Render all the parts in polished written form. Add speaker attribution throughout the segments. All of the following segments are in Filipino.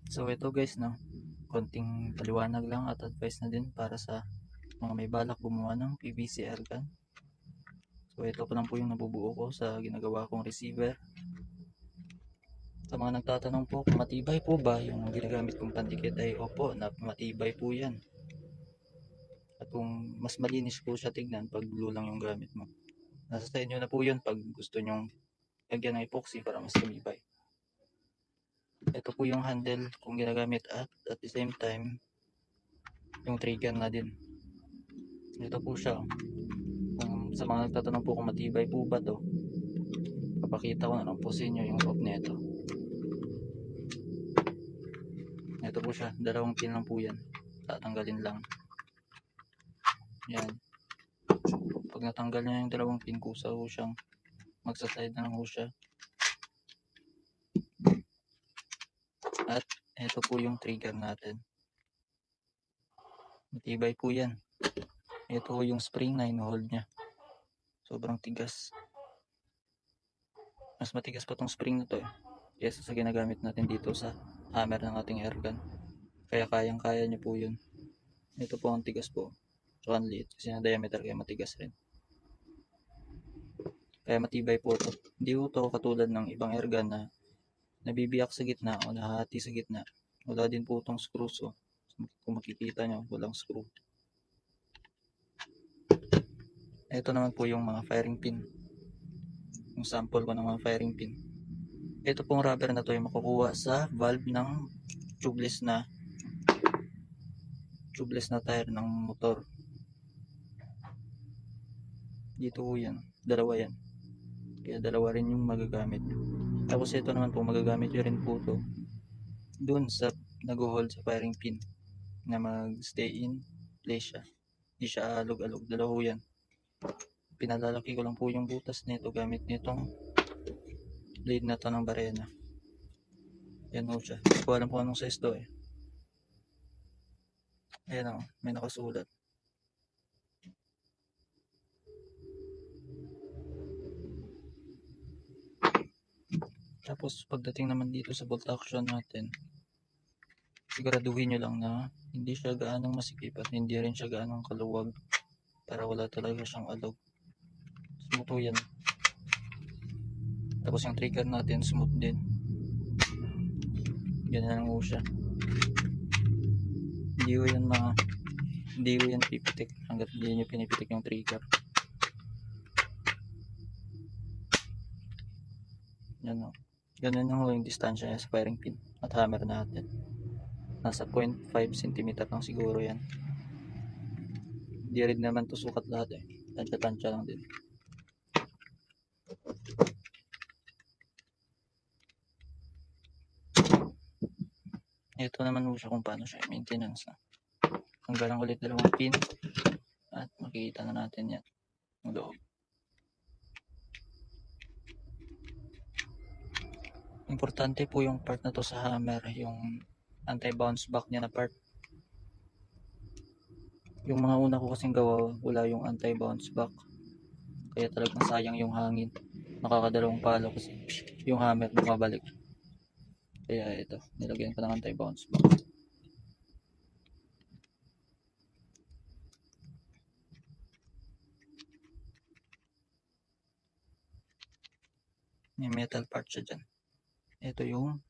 Speaker 1: So ito guys, no, konting paliwanag lang at advice na din para sa mga may balak gumawa ng PVC airgun. So ito pa lang po yung nabubuo ko sa ginagawa kong receiver. Sa mga nagtatanong po kung matibay po ba yung ginagamit kong pandikit, ay opo, na matibay po yan. At kung mas malinis po siya tignan pag glue lang yung gamit mo, nasa sa inyo na po yun pag gusto nyong lagyan ng epoxy para mas tumibay. Ito po yung handle kung ginagamit at the same time yung trigger na din. Ito po siya. Kung sa mga nagtatanong po kung matibay po ba to, papakita ko na lang po sa inyo yung loob nito. Ito po siya, dalawang pin lang po yan, tatanggalin lang. Yan, pag natanggal niya yung dalawang pin, kusa ho siyang magsaslide na lang ho siya. At ito po yung trigger natin, matibay po yan. Ito yung spring na ino-hold nya, sobrang tigas. Mas matigas pa tong spring na to kaysa sa ginagamit natin dito sa hammer ng ating airgun, kaya kayang kaya nyo po yun. Ito po ang tigas po, so ang liit kasi ang diameter kaya matigas rin, kaya matibay po ito. Hindi po ito katulad ng ibang airgun na nabibiyak sa gitna o nahati sa gitna. Wala din po itong screw, so kung makikita nyo walang screw. Ito naman po yung mga firing pin, yung sample ko ng mga firing pin. Ito pong rubber na to ay makukuha sa valve ng tubeless na tire ng motor. Dito po yan, dalawa yan, kaya dalawa rin yung magagamit nyo. Tapos ito naman po, magagamit nyo rin po to dun sa nag-hold sa firing pin na mag-stay in place siya, hindi siya alog-alog. Dalawa yan, pinalalaki ko lang po yung butas nito gamit nitong blade na to ng barena. Yan ho siya, hindi ko alam kung anong size to ayan o, may nakasulat. Tapos pagdating naman dito sa bolt action natin, siguraduhin nyo lang na hindi siya gaanong masikip at hindi rin siya gaanong kaluwag, para wala talaga siyang alog. Smooth po yan. Tapos yung trigger natin smooth din, ganyan lang po siya. Hindi ko yan pipitik hanggat hindi nyo pinipitik yung trigger. Yan o, ganun yung distansya niya sa firing pin at hammer natin. Nasa 0.5 cm lang siguro yan. Hindi rin naman to sukat lahat tansya-tansya lang din. Ito naman po siya kung paano siya maintenance na. Tanggalan ulit dalawang pin at makikita na natin yan ang loob. Importante po yung part na to sa hammer, yung anti-bounce back niya na part. Yung mga una ko kasing gawa, wala yung anti-bounce back, kaya talagang sayang yung hangin. Nakakadalawang palo kasi yung hammer bumabalik. Kaya ito, nilagyan ko ng anti-bounce back. May metal part siya dyan. Ito yung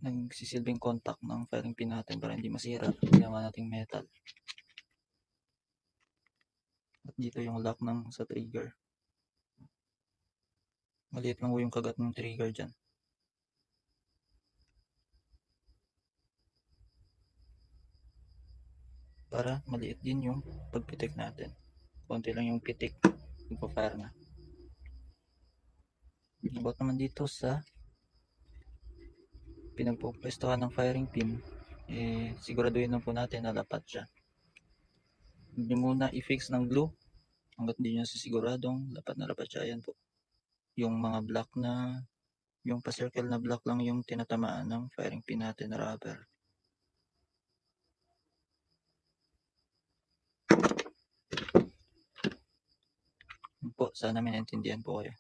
Speaker 1: nagsisilbing contact ng firing pin natin para hindi masira. Ginawa nating metal. At dito yung lock ng sa trigger. Maliit lang po yung kagat ng trigger dyan. Para maliit din yung pagpitik natin. Konti lang yung pitik, magpa-fire na. About naman dito sa pinagpupwestuhan ng firing pin, siguraduhin lang po natin na lapat siya. Hindi muna i-fix ng glue hanggat hindi nyo sisiguradong lapat na lapat siya. Ayan po, yung mga block na, yung pa-circle na block lang yung tinatamaan ng firing pin natin na rubber. Yun po, sana may naintindihan po kayo.